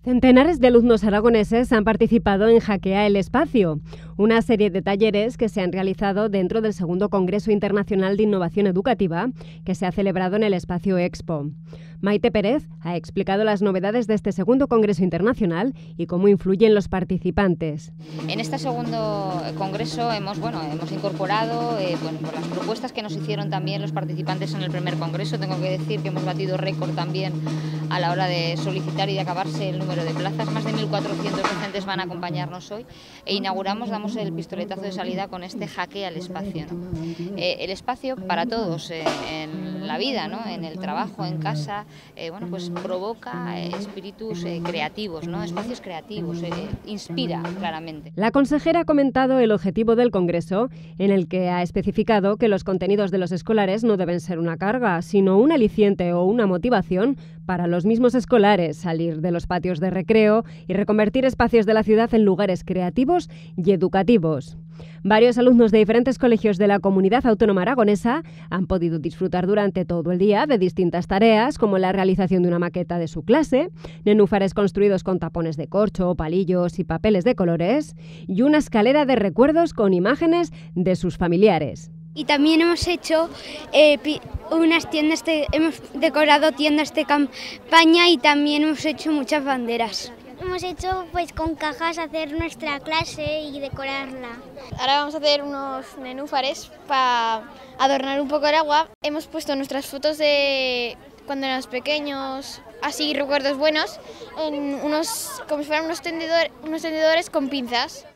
Centenares de alumnos aragoneses han participado en Hackea el Espacio, una serie de talleres que se han realizado dentro del segundo Congreso Internacional de Innovación Educativa que se ha celebrado en el Espacio Expo. Maite Pérez ha explicado las novedades de este segundo Congreso Internacional y cómo influyen los participantes. En este segundo congreso hemos incorporado las propuestas que nos hicieron también los participantes en el primer congreso. Tengo que decir que hemos batido récord también a la hora de solicitar y de acabarse el número de plazas. Más de 1.400 docentes van a acompañarnos hoy e damos el pistoletazo de salida con este Hackea al Espacio, ¿no? El espacio para todos en la vida, ¿no? En el trabajo, en casa, provoca espíritus creativos, ¿no? Espacios creativos, inspira claramente. La consejera ha comentado el objetivo del Congreso, en el que ha especificado que los contenidos de los escolares no deben ser una carga, sino un aliciente o una motivación para los mismos escolares salir de los patios de recreo y reconvertir espacios de la ciudad en lugares creativos y educativos. Varios alumnos de diferentes colegios de la Comunidad Autónoma Aragonesa han podido disfrutar durante todo el día de distintas tareas, como la realización de una maqueta de su clase, nenúfares construidos con tapones de corcho, palillos y papeles de colores, y una escalera de recuerdos con imágenes de sus familiares. Y también hemos hecho unas tiendas, hemos decorado tiendas de campaña y también hemos hecho muchas banderas. Hemos hecho con cajas hacer nuestra clase y decorarla. Ahora vamos a hacer unos nenúfares para adornar un poco el agua. Hemos puesto nuestras fotos de cuando éramos pequeños, así recuerdos buenos, en como si fueran unos tendedores con pinzas.